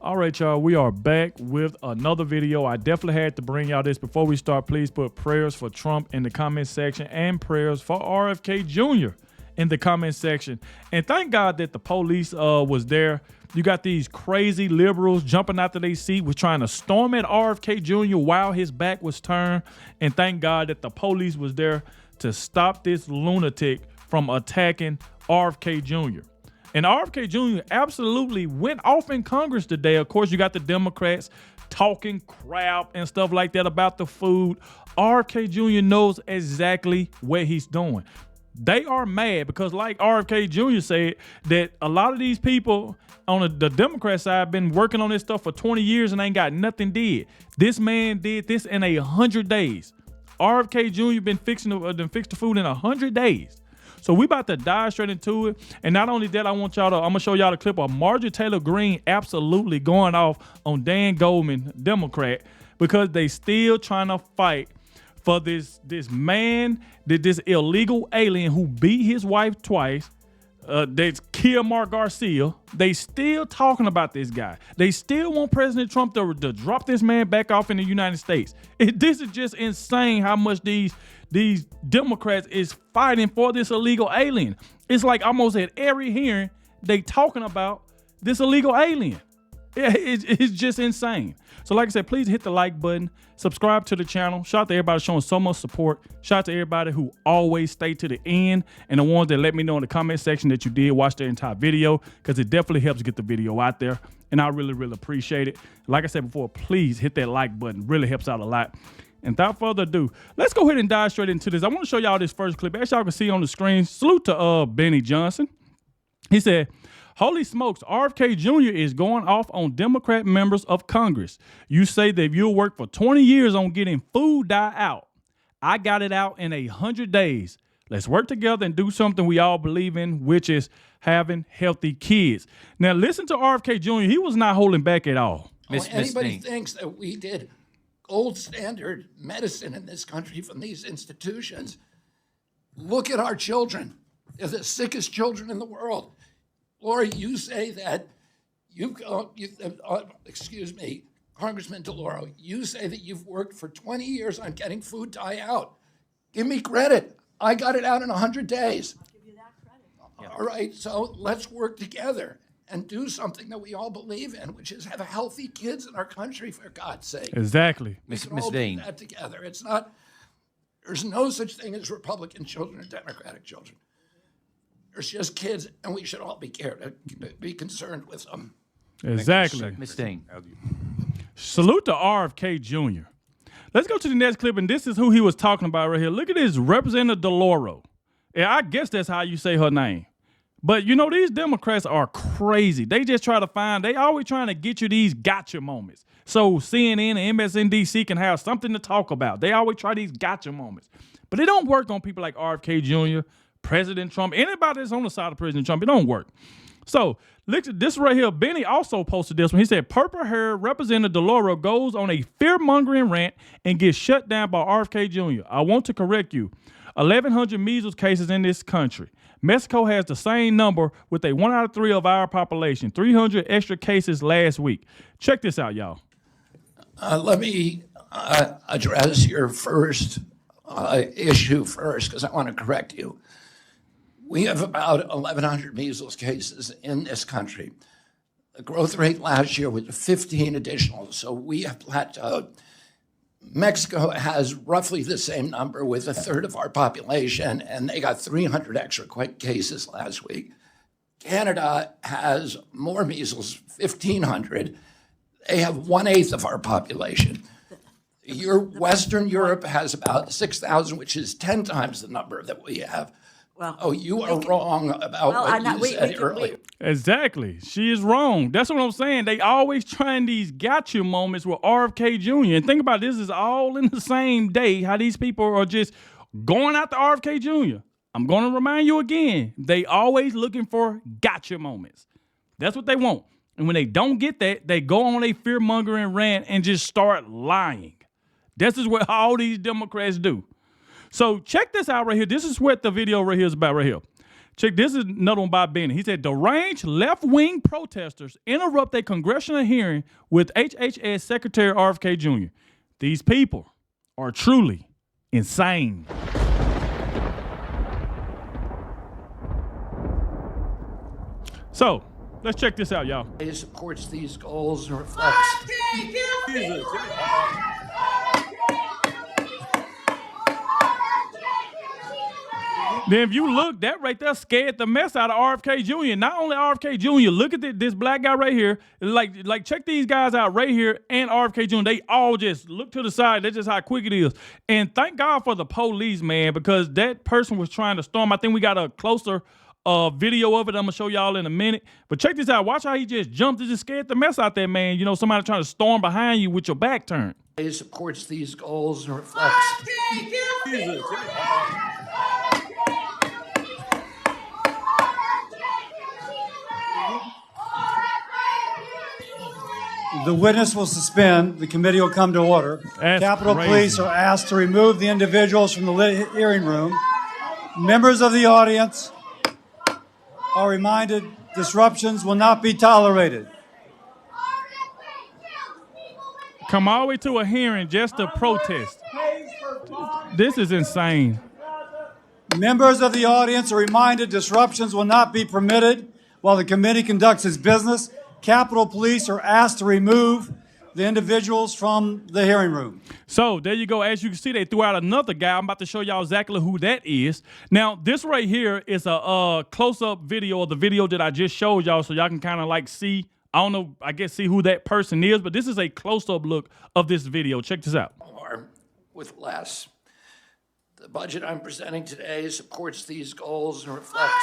All right, y'all, we are back with another video. I definitely had to bring y'all this. Before we start, please put prayers for Trump in the comment section and prayers for RFK Jr. in the comment section. And thank God that the police was there. You got these crazy liberals jumping out of their seat, was trying to storm at RFK Jr. while his back was turned. And thank God that the police was there to stop this lunatic from attacking RFK Jr. And RFK Jr. absolutely went off in Congress today. Of course, you got the Democrats talking crap and stuff like that about the food. RFK Jr. knows exactly what he's doing. They are mad because, like RFK Jr. said, that a lot of these people on the Democrat side have been working on this stuff for 20 years and ain't got nothing did. This man did this in 100 days. RFK Jr. been fixing the food in 100 days. So we about to dive straight into it. And not only that, I'm gonna show y'all the clip of Marjorie Taylor Greene absolutely going off on Dan Goldman, Democrat, because they still trying to fight for this man, this illegal alien who beat his wife twice, that's killed Mark Garcia. They still talking about this guy. They still want President Trump to drop this man back off in the United States. This is just insane how much these Democrats is fighting for this illegal alien. It's like almost at every hearing they talking about this illegal alien. It's just insane. So like I said, please hit the like button, subscribe to the channel. Shout out to everybody showing so much support. Shout out to everybody who always stay to the end, and the ones that let me know in the comment section that you did watch the entire video, because it definitely helps get the video out there, and I really, really appreciate it. Like I said before, please hit that like button. Really helps out a lot. And without further ado, let's go ahead and dive straight into this. I want to show y'all this first clip. As y'all can see on the screen, salute to Benny Johnson. He said, "Holy smokes, RFK Jr. is going off on Democrat members of Congress. You say that you'll work for 20 years on getting food dye out. I got it out in 100 days. Let's work together and do something we all believe in, which is having healthy kids." Now listen to RFK Jr. He was not holding back at all. Anybody thinks that we did gold standard medicine in this country from these institutions, look at our children. They're the sickest children in the world. Laura, you say that excuse me, Congressman DeLauro, you say that you've worked for 20 years on getting food dye out. Give me credit. I got it out in 100 days. I'll give you that credit. All right, so let's work together and do something that we all believe in, which is have healthy kids in our country, for God's sake. Exactly. Miss Dean. That together. It's not, there's no such thing as Republican children or Democratic children. There's just kids, and we should all be concerned with them. Exactly. Miss Dean. Salute to RFK Jr. Let's go to the next clip, and this is who he was talking about right here. Look at this, Representative DeLauro. Yeah, I guess that's how you say her name. But, you know, these Democrats are crazy. They just try to they always trying to get you these gotcha moments. So CNN and MSNBC can have something to talk about. They always try these gotcha moments. But it don't work on people like RFK Jr., President Trump, anybody that's on the side of President Trump. It don't work. So, look at this right here. Benny also posted this one. He said, purple-haired Representative DeLauro goes on a fear-mongering rant and gets shut down by RFK Jr. I want to correct you. 1,100 measles cases in this country. Mexico has the same number with a 1 out of 3 of our population. 300 extra cases last week. Check this out, y'all. Let me address your first issue first, because I want to correct you. We have about 1,100 measles cases in this country. The growth rate last year was 15 additional, so we have plateaued. Mexico has roughly the same number with 1/3 of our population, and they got 300 extra cases last week. Canada has more measles, 1,500. They have 1/8 of our population. Western Europe has about 6,000, which is 10 times the number that we have. Well, you are wrong about what you said earlier. Exactly. She is wrong. That's what I'm saying. They always trying these gotcha moments with RFK Jr. And think about this is all in the same day, how these people are just going after RFK Jr. I'm going to remind you again, they always looking for gotcha moments. That's what they want. And when they don't get that, they go on a fear-mongering rant and just start lying. This is what all these Democrats do. So check this out right here. This is what the video right here is about right here. Check, this is another one by Benny. He said, deranged left-wing protesters interrupt a congressional hearing with HHS Secretary RFK Jr. These people are truly insane. So, let's check this out, y'all. He supports these goals and reflects. Then if you look, that right there scared the mess out of RFK Jr. Not only RFK Jr., look at this black guy right here. Like check these guys out right here and RFK Jr. They all just look to the side. That's just how quick it is. And thank God for the police, man, because that person was trying to storm. I think we got a closer video of it I'm going to show y'all in a minute. But check this out. Watch how he just jumped and just scared the mess out that man. You know, somebody trying to storm behind you with your back turned. He supports these goals and reflects. The witness will suspend. The committee will come to order. That's Capitol crazy. Police are asked to remove the individuals from the hearing room. Members of the audience are reminded disruptions will not be tolerated. Come all the way to a hearing just to protest. This is insane. Members of the audience are reminded disruptions will not be permitted while the committee conducts its business. Capitol Police are asked to remove the individuals from the hearing room. So there you go. As you can see, they threw out another guy. I'm about to show y'all exactly who that is. Now, this right here is a close-up video of the video that I just showed y'all, so y'all can kind of like see, I don't know, I guess see who that person is, but this is a close-up look of this video. Check this out. Or with less. The budget I'm presenting today supports these goals and reflects.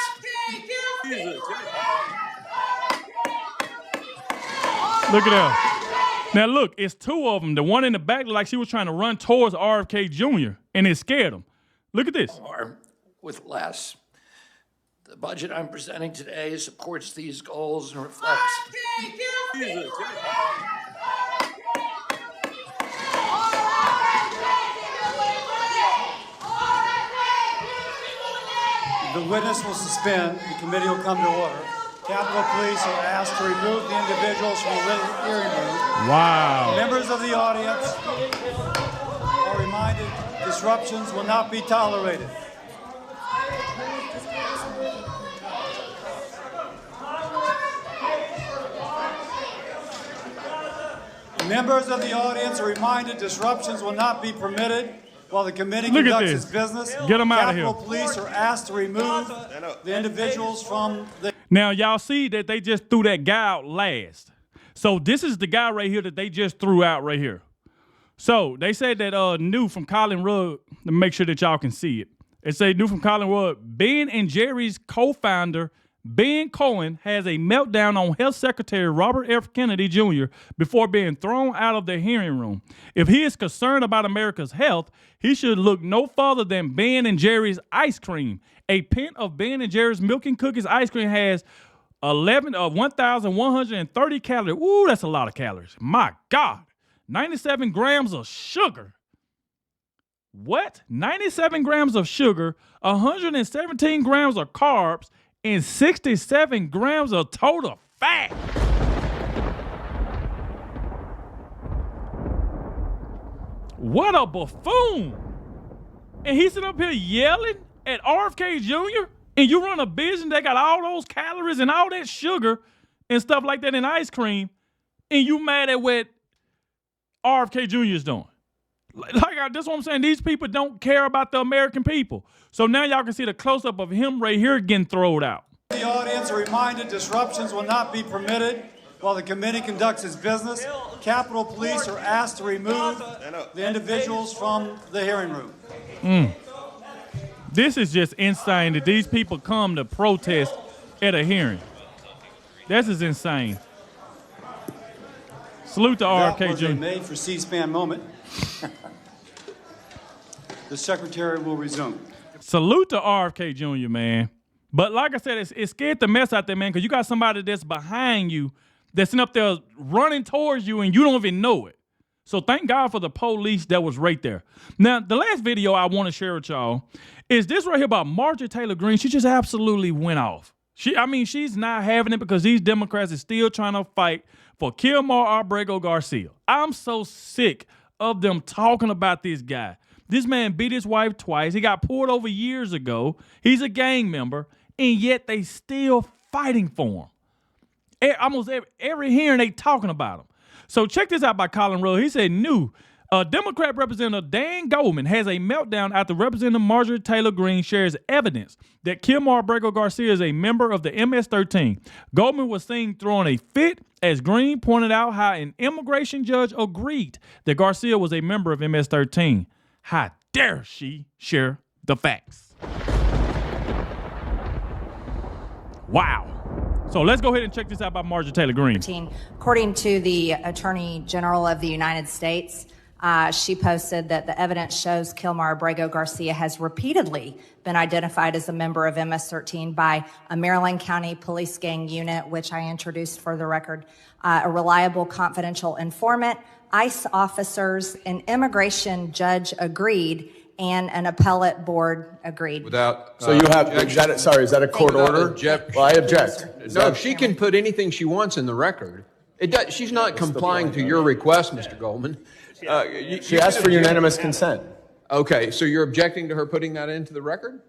Look at that. Now look, it's two of them. The one in the back looked like she was trying to run towards RFK Jr. and it scared him. Look at this. Or with less. The budget I'm presenting today supports these goals and reflects. The witness will suspend. The committee will come to order. Capitol Police are asked to remove the individuals from the hearing room. Wow. Members of the audience are reminded disruptions will not be tolerated. Members of the audience are reminded disruptions will not be permitted while the committee Look at conducts this. its business. Get 'em outta here. Capitol Police are asked to remove the individuals from the... Now, y'all see that they just threw that guy out last. So this is the guy right here that they just threw out right here. So they said that new from Colin Rugg, to make sure that y'all can see it. It said new from Colin Rugg, Ben and Jerry's co-founder, Ben Cohen, has a meltdown on Health Secretary Robert F. Kennedy Jr. before being thrown out of the hearing room. If he is concerned about America's health, he should look no further than Ben and Jerry's ice cream. A pint of Ben and Jerry's Milk and Cookies ice cream has 1,130 calories. Ooh, that's a lot of calories. My God. 97 grams of sugar. What? 97 grams of sugar, 117 grams of carbs, and 67 grams of total fat. What a buffoon. And he's sitting up here yelling at RFK Jr. and you run a business that got all those calories and all that sugar and stuff like that in ice cream, and you mad at what RFK Jr. is doing. That's what I'm saying. These people don't care about the American people. So now y'all can see the close-up of him right here getting thrown out. The audience are reminded disruptions will not be permitted while the committee conducts its business. Capitol Police are asked to remove the individuals from the hearing room. This is just insane that these people come to protest at a hearing. This is insane. Salute to That RFK was a Jr. made for C-SPAN moment. The secretary will resume. Salute to RFK Jr., man. But like I said, it scared the mess out there, man, because you got somebody that's behind you that's up there running towards you and you don't even know it. So thank God for the police that was right there. Now, the last video I want to share with y'all is this right here about Marjorie Taylor Greene. She just absolutely went off. She's not having it because these Democrats are still trying to fight for Kilmar Abrego Garcia. I'm so sick of them talking about this guy. This man beat his wife twice. He got pulled over years ago. He's a gang member, and yet they still fighting for him. Almost every hearing they talking about him. So check this out by Colin Rowe. He said, Democrat Representative Dan Goldman has a meltdown after Representative Marjorie Taylor Greene shares evidence that Kilmar Abrego Garcia is a member of the MS-13. Goldman was seen throwing a fit as Greene pointed out how an immigration judge agreed that Garcia was a member of MS-13. How dare she share the facts? Wow. So let's go ahead and check this out by Marjorie Taylor Greene. According to the Attorney General of the United States, she posted that the evidence shows Kilmar Abrego Garcia has repeatedly been identified as a member of MS-13 by a Maryland County Police Gang unit, which I introduced for the record, a reliable confidential informant, ICE officers, an immigration judge agreed, and an appellate board agreed. So you have, is that a court order? Well, I object. No, she can put anything she wants in the record. She's not complying to your request, Mr. Goldman. She asked for unanimous consent. Okay, so you're objecting to her putting that into the record?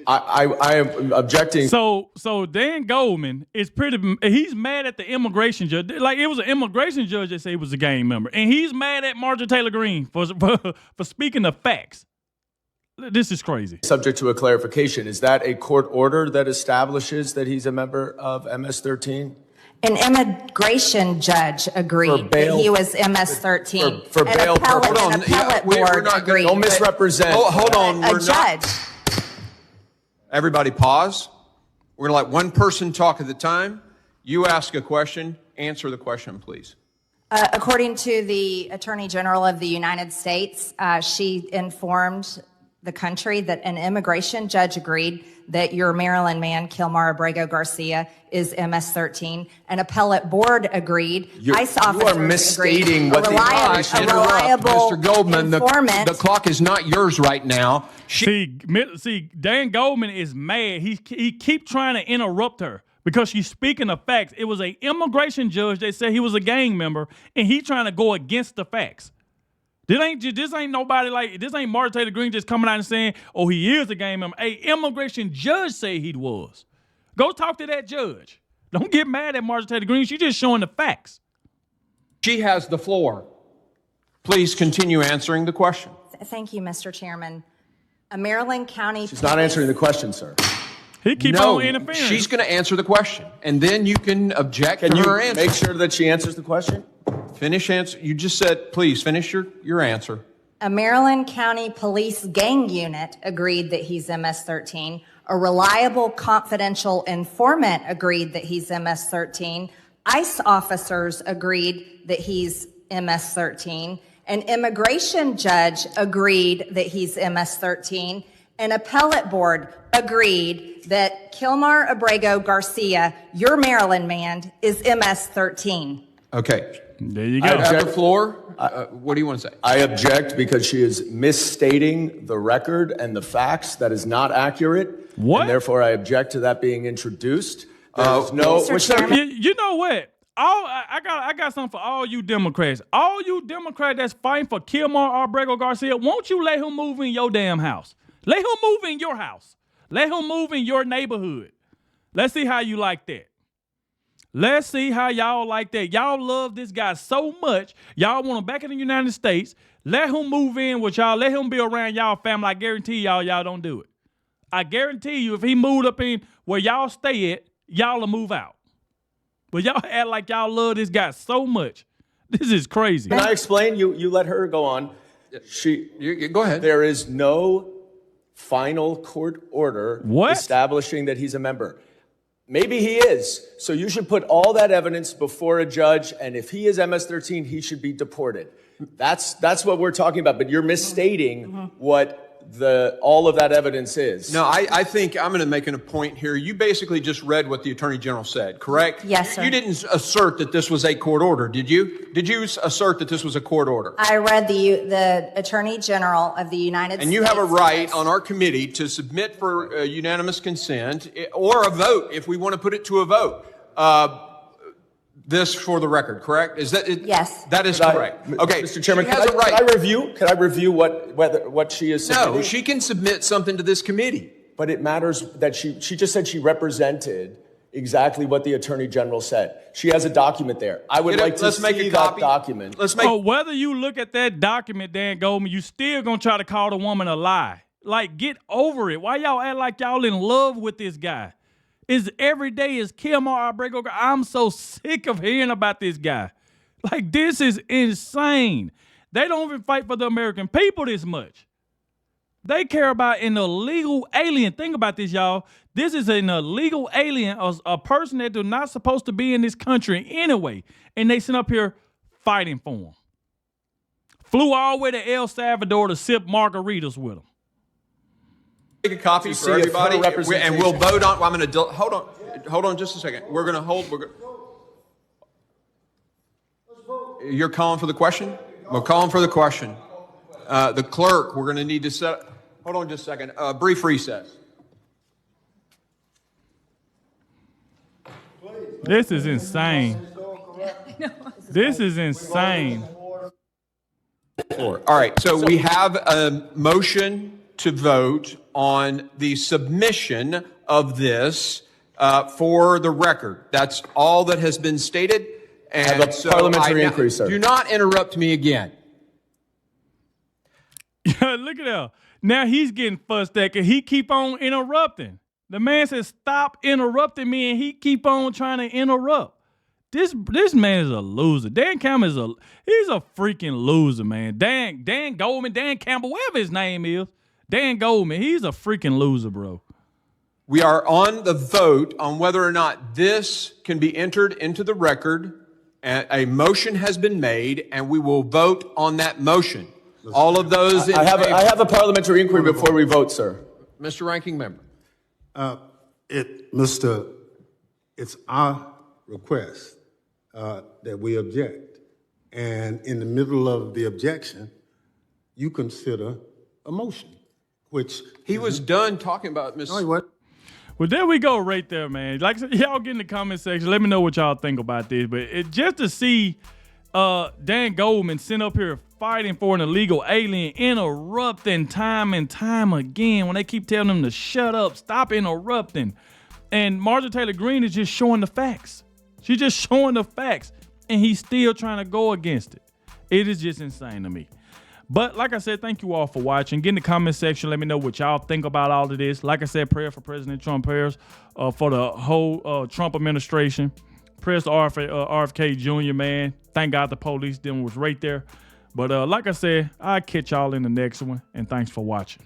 I am objecting. So Dan Goldman is he's mad at the immigration judge. Like, it was an immigration judge that said he was a gang member. And he's mad at Marjorie Taylor Greene for speaking the facts. This is crazy. Subject to a clarification, is that a court order that establishes that he's a member of MS-13? An immigration judge agreed that he was MS-13. For bail purposes. An appellate board agreed. Don't misrepresent. Hold on. A judge. Everybody pause. We're going to let one person talk at a time. You ask a question. Answer the question, please. According to the Attorney General of the United States, she informed the country that an immigration judge agreed that your Maryland man, Kilmar Abrego Garcia, is MS-13. An appellate board agreed. ICE officers you are misstating agreed. what the reliable Mr. Goldman, informant. the clock is not yours right now. See, Dan Goldman is mad. He keep trying to interrupt her because she's speaking the facts. It was an immigration judge that said he was a gang member, and he trying to go against the facts. This ain't nobody like, this ain't Marjorie Taylor Greene just coming out and saying, oh, he is a gang member. A immigration judge said he was. Go talk to that judge. Don't get mad at Marjorie Taylor Greene. She's just showing the facts. She has the floor. Please continue answering the question. Thank you, Mr. Chairman. A Maryland County... She's not answering the question, sir. He keep on interfering. She's going to answer the question, and then you can object to her answer. Make sure that she answers the question? Finish answer. You just said, please finish your answer. A Maryland County Police Gang unit agreed that he's MS-13. A reliable confidential informant agreed that he's MS-13. ICE officers agreed that he's MS-13. An immigration judge agreed that he's MS-13. An appellate board agreed that Kilmar Abrego Garcia, your Maryland man, is MS-13. Okay. There you go. At the floor, what do you want to say? I object because she is misstating the record and the facts. That is not accurate. What? And therefore, I object to that being introduced. You know what? I got something for all you Democrats. All you Democrats that's fighting for Kilmar Abrego Garcia, won't you let him move in your damn house? Let him move in your house. Let him move in your neighborhood. Let's see how you like that. Let's see how y'all like that. Y'all love this guy so much. Y'all want him back in the United States. Let him move in with y'all. Let him be around y'all family. I guarantee y'all don't do it. I guarantee you if he moved up in where y'all stay at, y'all will move out. But y'all act like y'all love this guy so much. This is crazy. Can I explain? You let her go on. Go ahead. There is no final court order establishing that he's a member. Maybe he is. So you should put all that evidence before a judge, and if he is MS-13, he should be deported. That's what we're talking about, but you're misstating what all of that evidence is. No, I think I'm going to make a point here. You basically just read what the Attorney General said, correct? Yes, sir. You didn't assert that this was a court order, did you? Did you assert that this was a court order? I read the Attorney General of the United States. And you have a right on our committee to submit for unanimous consent or a vote if we want to put it to a vote. This for the record, correct? Is that it? Yes. That is correct. Okay, Mr. Chairman, she has a right. Can I review what she is submitting? No, she can submit something to this committee. But it matters that she just said she represented exactly what the Attorney General said. She has a document there. I would like to see that document. Whether you look at that document, Dan Goldman, you still gonna try to call the woman a lie. Like, get over it. Why y'all act like y'all in love with this guy? Every day is kill more outbreak. I'm so sick of hearing about this guy. Like, this is insane. They don't even fight for the American people this much. They care about an illegal alien. Think about this, y'all. This is an illegal alien, a person that is not supposed to be in this country anyway. And they sit up here fighting for him. Flew all the way to El Salvador to sip margaritas with him. Take a copy for everybody, and we'll vote on. Well, I'm going to hold on just a second. We're going to hold. You're calling for the question? We're calling for the question. The clerk, we're going to need to set. Hold on just a second. Brief recess. This is insane. This is insane. All right. So we have a motion to vote on the submission of this for the record. That's all that has been stated. And I have a parliamentary inquiry, sir. Do not interrupt me again. Look at that. Now he's getting fussed at because he keep on interrupting. The man says, stop interrupting me, and he keep on trying to interrupt. This man is a loser. Dan Campbell he's a freaking loser, man. Dan Goldman, Dan Campbell, whatever his name is. Dan Goldman, he's a freaking loser, bro. We are on the vote on whether or not this can be entered into the record. A motion has been made, and we will vote on that motion. All of those in favor. I have a parliamentary inquiry before we vote, sir. Mr. Ranking Member. It's our request that we object. And in the middle of the objection, you consider a motion. Which he was done talking about Miss. No, he wasn't. Well, there we go right there, man. Like, y'all get in the comment section. Let me know what y'all think about this. But just to see Dan Goldman sitting up here fighting for an illegal alien, interrupting time and time again when they keep telling him to shut up, stop interrupting. And Marjorie Taylor Greene is just showing the facts. She's just showing the facts. And he's still trying to go against it. It is just insane to me. But like I said, thank you all for watching. Get in the comment section. Let me know what y'all think about all of this. Like I said, prayer for President Trump, prayers for the whole Trump administration. Prayers to RFK Jr., man. Thank God the police was right there. But like I said, I'll catch y'all in the next one. And thanks for watching.